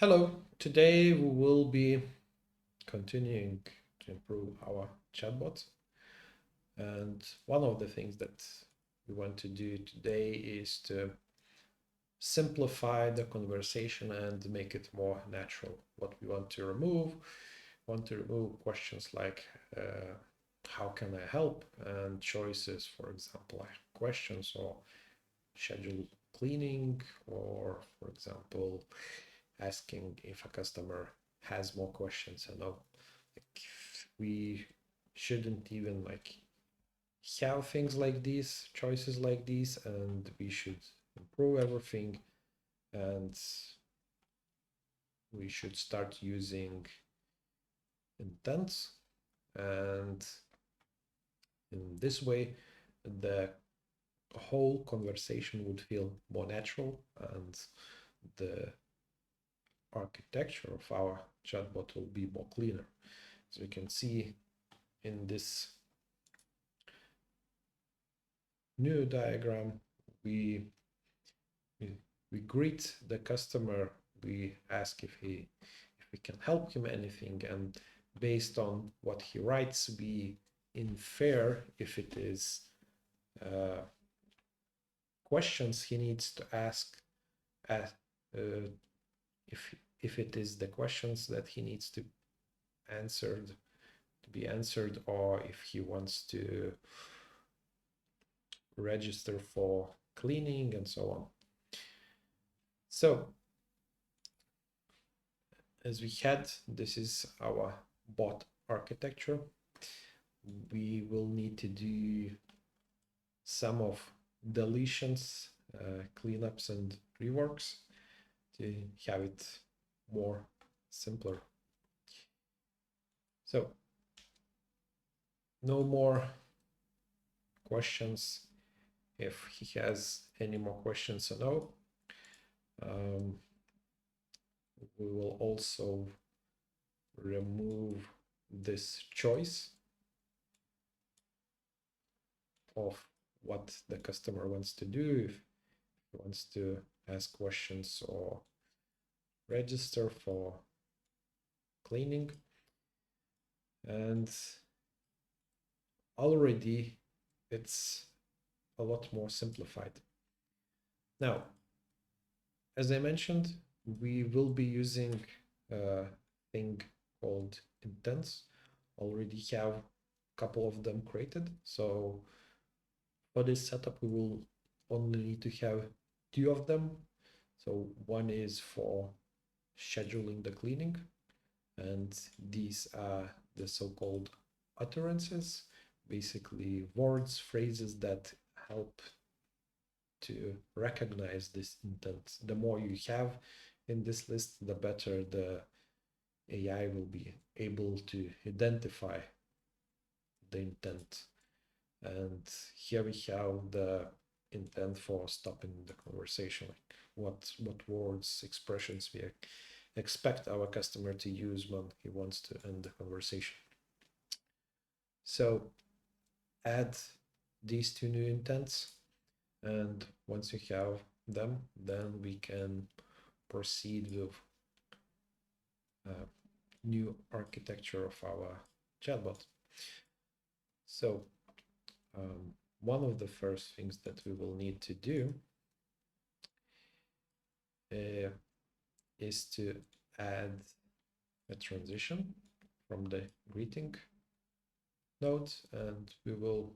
Hello, today we will be continuing to improve our chatbot. And one of the things that we want to do today is to simplify the conversation and make it more natural. What we want to remove questions like how can I help, and choices, for example, like questions or schedule cleaning, or for example, asking if a customer has more questions. Like, we shouldn't even have things like these, choices like these, and we should improve everything, and we should start using intents, and in this way the whole conversation would feel more natural, and the architecture of our chatbot will be more cleaner. So you can see in this new diagram, we we greet the customer, we ask if we can help him anything, and based on what he writes, we infer if it is questions he needs to ask, uh, if it is the questions that he needs to be answered, or if he wants to register for cleaning and so on. So as we had, this is our bot architecture. We will need to do some of deletions, cleanups and reworks to have it more simpler. So no more questions if he has any more questions or no. We will also remove this choice of what the customer wants to do, if he wants to ask questions or register for cleaning. And already it's a lot more simplified. Now, as I mentioned, we will be using a thing called intents. Already have a couple of them created. So for this setup, we will only need to have two of them. So one is for scheduling the cleaning, and these are the so-called utterances, basically words, phrases that help to recognize this intent. The more you have in this list, the better the AI will be able to identify the intent. And here we have the intent for stopping the conversation, like what words, expressions we expect our customer to use when he wants to end the conversation. So add these two new intents, and once you have them, then we can proceed with new architecture of our chatbot. So one of the first things that we will need to do is to add a transition from the greeting node, and we will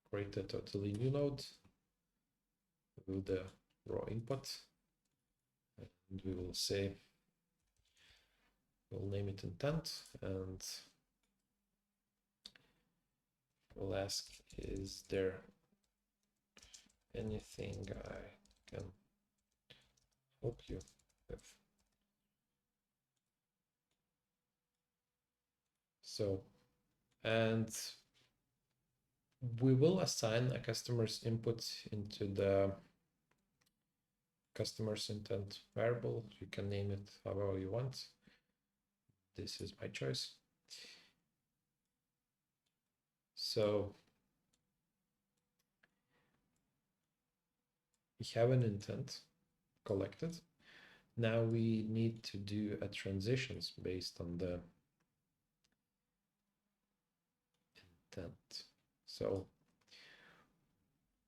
create a totally new node with the raw input, and we will say, we'll name it intent, and we'll ask, is there anything I can help you with? So, and we will assign a customer's input into the customer's intent variable. You can name it however you want. This is my choice. So we have an intent collected, Now we need to do a transitions based on the intent. So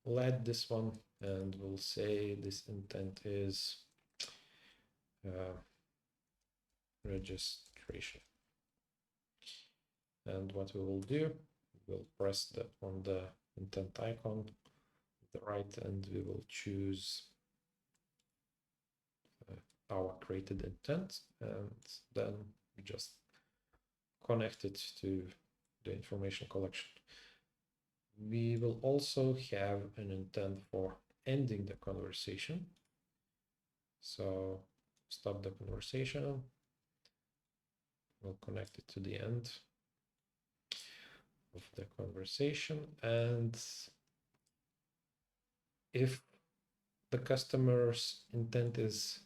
we'll add this one and we'll say this intent is registration. And what we will do, we'll press that on the intent icon, the right, and we will choose our created intent, and then just connect it to the information collection. We will also have an intent for ending the conversation. So stop the conversation. We'll connect it to the end of the conversation. And if the customer's intent is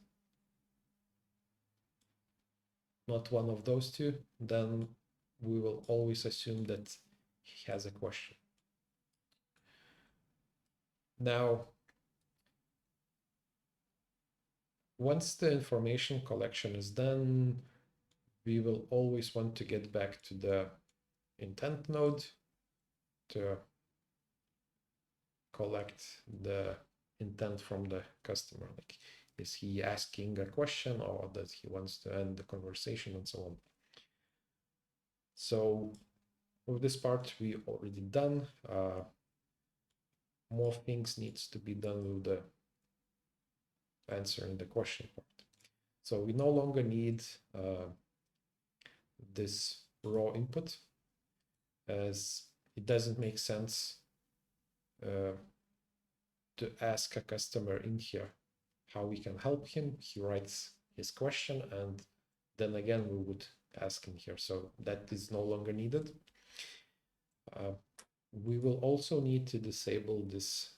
not one of those two, then we will always assume that he has a question. Now, once the information collection is done, we will always want to get back to the intent node to collect the intent from the customer. Like, is he asking a question or that he wants to end the conversation and so on. So with this part we already done. More things needs to be done with the answering the question part. So we no longer need this raw input, as it doesn't make sense to ask a customer in here how we can help him. He writes his question and then again we would ask in here. So that is no longer needed. We will also need to disable this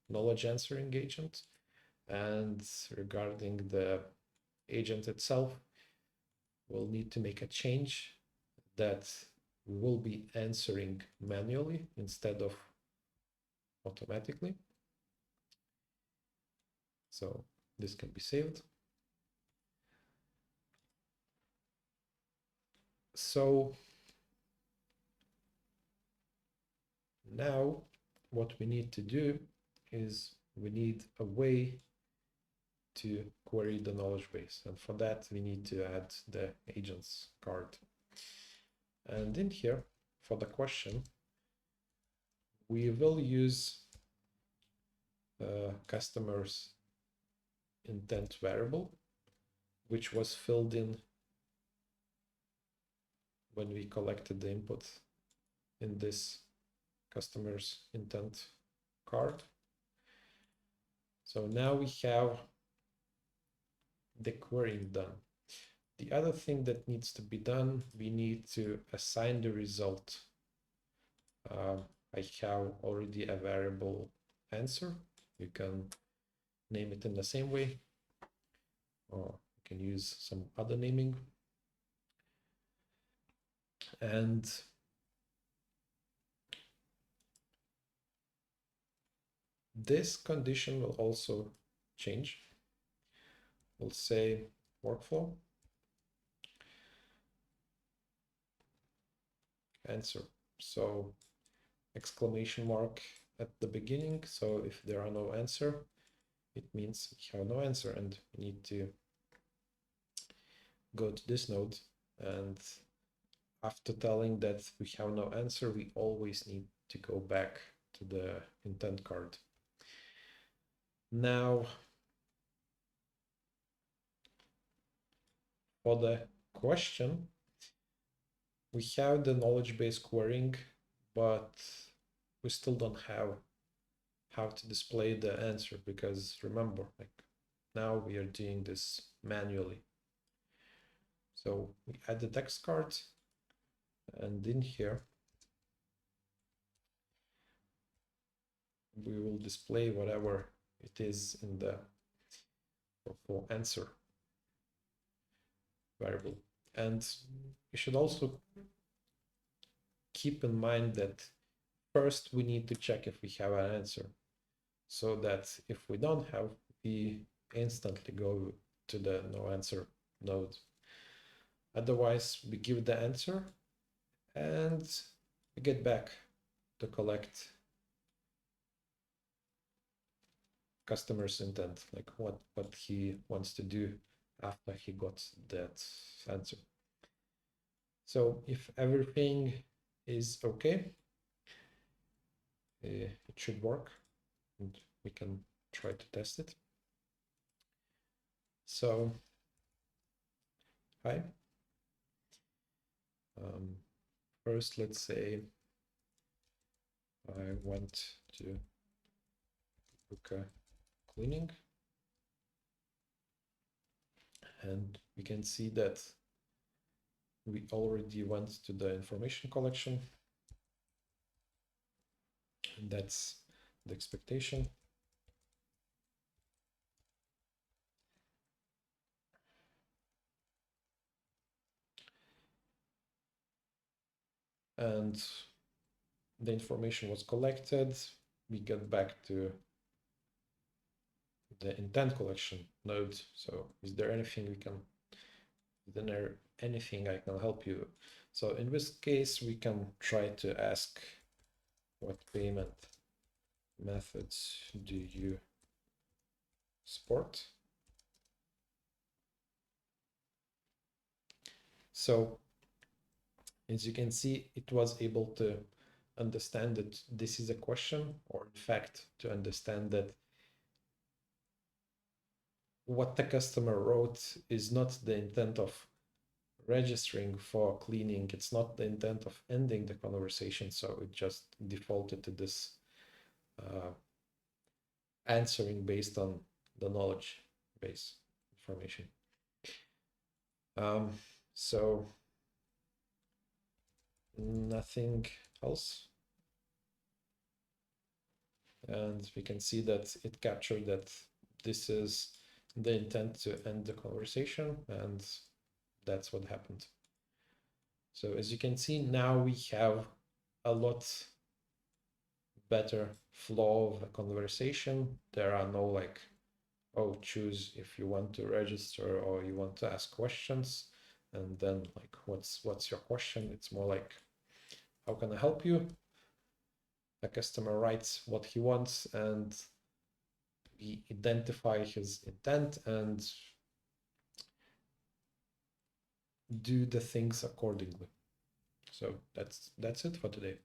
knowledge answering agent. And regarding the agent itself, we'll need to make a change that we will be answering manually instead of automatically. So this can be saved. So now what we need to do is we need a way to query the knowledge base. And for that, we need to add the agents card. And in here, for the question, we will use customer's intent variable, which was filled in when we collected the input in this customer's intent card. So now we have the querying done. The other thing that needs to be done, we need to assign the result. I have already a variable answer. You can name it in the same way, or you can use some other naming. And this condition will also change. We'll say workflow answer. So exclamation mark at the beginning. So if there are no answer, it means we have no answer, and we need to go to this node, and after telling that we have no answer, we always need to go back to the intent card. Now, for the question, we have the knowledge base querying, but we still don't have how to display the answer, because remember, like, now we are doing this manually. So we add the text card, and in here we will display whatever it is in the for answer variable. And you should also keep in mind that first we need to check if we have an answer, so that if we don't have, we instantly go to the no answer node. Otherwise, we give the answer and we get back to collect customer's intent, like what he wants to do after he got that answer. So if everything is okay, it should work, and we can try to test it. So, hi. First, let's say I want to book a cleaning, and we can see that we already went to the information collection, and that's the expectation. And the information was collected. We get back to the intent collection node. So is there anything anything I can help you? So in this case, we can try to ask what payment methods do you support? So as you can see, it was able to understand that this is a question, or in fact, to understand that what the customer wrote is not the intent of registering for cleaning. It's not the intent of ending the conversation. So it just defaulted to this answering based on the knowledge base information. So nothing else. And we can see that it captured that this is the intent to end the conversation, and that's what happened. So as you can see, now we have a lot better flow of a conversation. There are no like, oh, choose if you want to register or you want to ask questions, and then like what's your question. It's more like, how can I help you? The customer writes what he wants, and we identify his intent and do the things accordingly. So that's it for today.